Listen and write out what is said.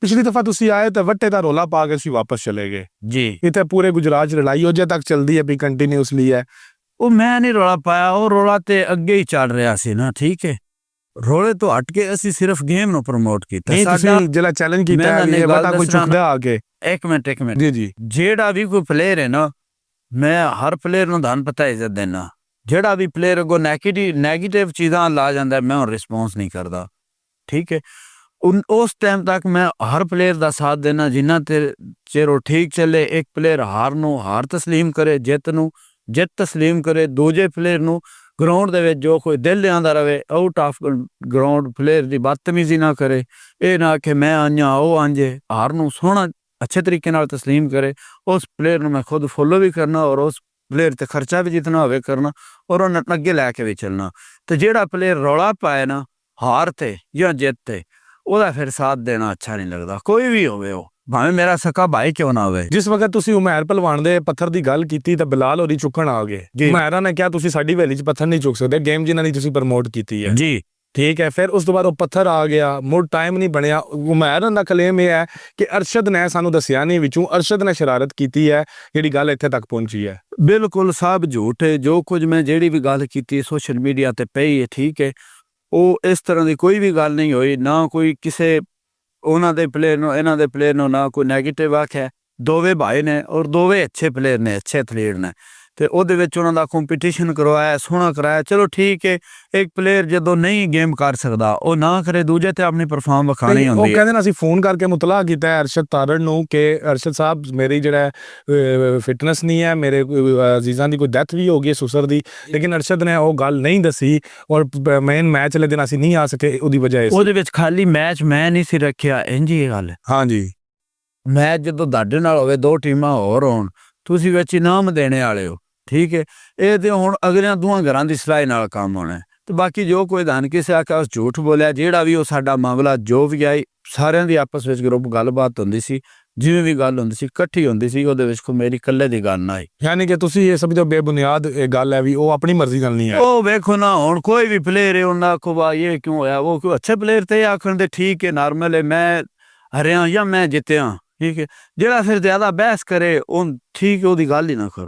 ਪਿਛਲੀ ਦਫਾ ਤੁਸੀਂ ਆਏ ਤਾਂ ਵੱਟੇ ਦਾ ਰੋਲਾ ਪਾ ਕੇ ਅਸੀਂ ਵਾਪਸ ਚਲੇ ਗਏ ਜੀ। ਇੱਥੇ ਪੂਰੇ ਗੁਜਰਾਤ 'ਚ ਲੜਾਈ ਅਜੇ ਤੱਕ ਚੱਲਦੀ ਹੈ ਵੀ ਕੰਟੀਨਿਊਸਲੀ ਹੈ। ਉਹ ਮੈਂ ਨਹੀਂ ਰੌਲਾ ਪਾਇਆ, ਉਹ ਰੌਲਾ ਤੇ ਅੱਗੇ ਹੀ ਚੱਲ ਰਿਹਾ ਸੀ ਨਾ, ਠੀਕ ਹੈ। ਰੌਲੇ ਤੋਂ ਹਟ ਕੇ ਅਸੀਂ ਸਿਰਫ ਗੇਮ ਨੂੰ ਪ੍ਰਮੋਟ ਕੀਤਾ। ਨਹੀਂ ਤੁਸੀਂ ਜਿਹੜਾ ਚੈਲੰਜ ਕੀਤਾ ਹੈ ਇਹ ਵੱਟਾ ਕੋਈ ਚੁੱਕਦਾ ਆ ਕੇ। ਇੱਕ ਮਿੰਟ ਜੀ ਜੀ। ਜਿਹੜਾ ਵੀ ਕੋਈ ਪਲੇਅਰ ਹੈ ਨਾ, ਮੈਂ ਹਰ ਪਲੇਅਰ ਨੂੰ ਤੁਹਾਨੂੰ ਪਤਾ ਇੱਜ਼ਤ ਦੇਣਾ। ਜਿਹੜਾ ਵੀ ਪਲੇਅਰ ਅੱਗੋਂ ਨੈਗੇਟਿਵ ਚੀਜ਼ਾਂ ਲਾ ਜਾਂਦਾ ਮੈਂ ਹੁਣ ਰਿਸਪੌਂਸ ਨਹੀਂ ਕਰਦਾ, ਠੀਕ ਹੈ। ਉਸ ਟਾਈਮ ਤੱਕ ਮੈਂ ਹਰ ਪਲੇਅਰ ਦਾ ਸਾਥ ਦੇਣਾ ਜਿੰਨਾ ਚਿਰ ਉਹ ਠੀਕ ਚੱਲੇ। ਇੱਕ ਪਲੇਅਰ ਹਾਰ ਨੂੰ ਹਾਰ ਤਸਲੀਮ ਕਰੇ, ਜਿੱਤ ਨੂੰ ਜਿੱਤ ਤਸਲੀਮ ਕਰੇ। ਦੂਜੇ ਪਲੇਅਰ ਨੂੰ ਗਰਾਊਂਡ ਦੇ ਵਿੱਚ ਜੋ ਕੋਈ ਦਿਲ ਲਿਆਂਦਾ ਰਵੇ, ਆਊਟ ਆਫ ਗਰਾਊਂਡ ਪਲੇਅਰ ਦੀ ਬਦਤਮੀਜ਼ੀ ਨਾ ਕਰੇ। ਇਹ ਨਾ ਕਿ ਮੈਂ ਆਂਝਾ ਉਹ ਆਂਝੇ, ਹਾਰ ਨੂੰ ਸੋਹਣਾ ਅੱਛੇ ਤਰੀਕੇ ਨਾਲ ਤਸਲੀਮ ਕਰੇ। ਉਸ ਪਲੇਅਰ ਨੂੰ ਮੈਂ ਖੁਦ ਫੋਲੋ ਵੀ ਕਰਨਾ ਔਰ ਉਸ ਪਲੇਅਰ ਤੇ ਖਰਚਾ ਵੀ ਜਿਤਨਾ ਹੋਵੇ ਕਰਨਾ ਔਰ ਉਹਨਾਂ ਅੱਗੇ ਲੈ ਕੇ ਵੀ ਚੱਲਣਾ। ਤੇ ਜਿਹੜਾ ਪਲੇਅਰ ਰੌਲਾ ਪਾਏ ਨਾ ਹਾਰ ਤੇ ਜਾਂ ਜਿੱਤ ਤੇ, ਉਹਦਾ ਫਿਰ ਸਾਥ ਦੇਣਾ ਅੱਛਾ ਨਹੀਂ ਲੱਗਦਾ, ਕੋਈ ਵੀ ਹੋਵੇ, ਉਹ ਭਾਵੇਂ ਮੇਰਾ ਸਕਾ ਭਾਈ ਕਿਉਂ ਨਾ ਹੋਵੇ। ਜਿਸ ਵਕਤ ਤੁਸੀਂ ਉਮੈਰ ਪਹਿਲਵਾਨ ਦੇ ਪੱਥਰ ਦੀ ਗੱਲ ਕੀਤੀ ਤਾਂ ਬਿਲਾਲ ਹੋਰੀ ਚੁੱਕਣ ਆ ਗਏ। ਉਮੈਰਾਂ ਨੇ ਕਿਹਾ ਤੁਸੀਂ ਸਾਡੀ ਹਵੇਲੀ 'ਚ ਪੱਥਰ ਨਹੀਂ ਚੁੱਕ ਸਕਦੇ, ਗੇਮ ਜਿਨ੍ਹਾਂ ਦੀ ਤੁਸੀਂ ਪ੍ਰਮੋਟ ਕੀਤੀ ਹੈ ਜੀ, ਠੀਕ ਹੈ। ਫਿਰ ਉਸ ਤੋਂ ਬਾਅਦ ਉਹ ਪੱਥਰ ਆ ਗਿਆ, ਮੁੜ ਟਾਈਮ ਨਹੀਂ ਬਣਿਆ। ਉਮੈਰਾਂ ਦਾ ਕਲੇਮ ਇਹ ਹੈ ਕਿ ਅਰਸ਼ਦ ਨੇ ਸਾਨੂੰ ਦੱਸਿਆ ਨਹੀਂ, ਵਿੱਚੋਂ ਅਰਸ਼ਦ ਨੇ ਸ਼ਰਾਰਤ ਕੀਤੀ ਹੈ ਜਿਹੜੀ ਗੱਲ ਇੱਥੇ ਤੱਕ ਪਹੁੰਚੀ ਹੈ। ਬਿਲਕੁਲ ਸਭ ਝੂਠ ਹੈ। ਜੋ ਕੁਝ ਮੈਂ ਜਿਹੜੀ ਵੀ ਗੱਲ ਕੀਤੀ ਸੋਸ਼ਲ ਮੀਡੀਆ ਤੇ ਪਈ ਹੈ, ਠੀਕ ਹੈ। ਉਹ ਇਸ ਤਰ੍ਹਾਂ ਦੀ ਕੋਈ ਵੀ ਗੱਲ ਨਹੀਂ ਹੋਈ, ਨਾ ਕੋਈ ਕਿਸੇ ਉਹਨਾਂ ਦੇ ਪਲੇਅਰ ਨੂੰ ਇਹਨਾਂ ਦੇ ਪਲੇਅਰ ਨੂੰ ਨਾ ਕੋਈ ਨੈਗੇਟਿਵ ਆਖਿਆ। ਦੋਵੇਂ ਭਾਈ ਨੇ ਔਰ ਦੋਵੇਂ ਅੱਛੇ ਪਲੇਅਰ ਨੇ, ਅੱਛੇ ਐਥਲੀਟ ਨੇ। ਤੇ ਉਹਦੇ ਵਿੱਚ ਉਹਨਾਂ ਦਾ ਕੰਪੀਟੀਸ਼ਨ ਕਰਵਾਇਆ, ਸੋਹਣਾ ਕਰਾਇਆ, ਚਲੋ ਠੀਕ ਹੈ। ਇੱਕ ਪਲੇਅਰ ਜਦੋਂ ਨਹੀਂ ਗੇਮ ਕਰ ਸਕਦਾ ਉਹ ਨਾ ਕਰੇ, ਦੂਜੇ ਤੇ ਆਪਣੀ ਪਰਫਾਰਮ ਵਿਖਾਣੀ ਹੁੰਦੀ ਹੈ। ਉਹ ਕਹਿੰਦੇ ਨੇ ਅਸੀਂ ਫੋਨ ਕਰਕੇ ਮੁਤਲਾ ਕੀਤਾ ਹੈ ਅਰਸ਼ਦ ਤਾਰੜ ਨੂੰ ਕਿ ਅਰਸ਼ਦ ਸਾਹਿਬ ਮੇਰੀ ਜਿਹੜਾ ਫਿਟਨੈਸ ਨਹੀਂ ਹੈ, ਮੇਰੇ ਅਜ਼ੀਜ਼ਾਂ ਦੀ ਕੋਈ ਡੈਥ ਵੀ ਹੋ ਗਈ ਸੁਸਰ ਦੀ, ਲੇਕਿਨ ਅਰਸ਼ਦ ਨੇ ਉਹ ਗੱਲ ਨਹੀਂ ਦੱਸੀ ਔਰ ਮੇਨ ਮੈਚ ਵਾਲੇ ਦਿਨ ਅਸੀਂ ਨਹੀਂ ਆ ਸਕੇ। ਉਹਦੀ ਵਜ੍ਹਾ ਉਹਦੇ ਵਿੱਚ ਖਾਲੀ ਮੈਚ ਮੈਂ ਨਹੀਂ ਸੀ ਰੱਖਿਆ, ਇੰਝ ਹੀ ਗੱਲ। ਹਾਂਜੀ, ਮੈਚ ਜਦੋਂ ਤੁਹਾਡੇ ਨਾਲ ਹੋਵੇ, ਦੋ ਟੀਮਾਂ ਹੋਰ ਹੋਣ, ਤੁਸੀਂ ਵਿੱਚ ਇਨਾਮ ਦੇਣੇ ਵਾਲੇ ਹੋ, ਠੀਕ ਹੈ। ਇਹ ਤੇ ਹੁਣ ਅਗਲਿਆਂ ਦੋਹਾਂ ਘਰਾਂ ਦੀ ਸਲਾਹ ਨਾਲ ਕੰਮ ਹੋਣਾ। ਤੇ ਬਾਕੀ ਜੋ ਕੋਈ ਧਨ ਕਿਸੇ ਆਖਿਆ ਉਸ ਝੂਠ ਬੋਲਿਆ। ਜਿਹੜਾ ਵੀ ਉਹ ਸਾਡਾ ਮਾਮਲਾ ਜੋ ਵੀ ਆਈ, ਸਾਰਿਆਂ ਦੀ ਆਪਸ ਵਿੱਚ ਗਰੁੱਪ ਗੱਲਬਾਤ ਹੁੰਦੀ ਸੀ, ਜਿਵੇਂ ਵੀ ਗੱਲ ਹੁੰਦੀ ਸੀ ਇਕੱਠੀ ਹੁੰਦੀ ਸੀ, ਉਹਦੇ ਵਿੱਚ ਕੋਈ ਮੇਰੀ ਇਕੱਲੇ ਦੀ ਗੱਲ ਨਾ ਆਈ। ਯਾਨੀ ਕਿ ਤੁਸੀਂ ਇਹ ਸਮਝੋ ਬੇਬੁਨਿਆਦ ਇਹ ਗੱਲ ਹੈ ਵੀ ਉਹ ਆਪਣੀ ਮਰਜ਼ੀ ਨਾਲ ਨਹੀਂ ਹੈ। ਉਹ ਵੇਖੋ ਨਾ, ਹੁਣ ਕੋਈ ਵੀ ਪਲੇਅਰ ਹੈ ਉਹਨਾਂ ਆਖੋ ਵਾ ਇਹ ਕਿਉਂ ਹੋਇਆ, ਉਹ ਕਿਉਂ ਅੱਛੇ ਪਲੇਅਰ ਤੇ ਆਖਣ ਦੇ ਠੀਕ ਹੈ, ਨਾਰਮਲ ਹੈ, ਮੈਂ ਹਰਿਆ ਜਾਂ ਮੈਂ ਜਿੱਤਿਆ, ਠੀਕ ਹੈ। ਜਿਹੜਾ ਫਿਰ ਜ਼ਿਆਦਾ ਬਹਿਸ ਕਰੇ ਉਹ ਠੀਕ ਹੈ, ਉਹਦੀ ਗੱਲ ਹੀ ਨਾ ਕਰੋ।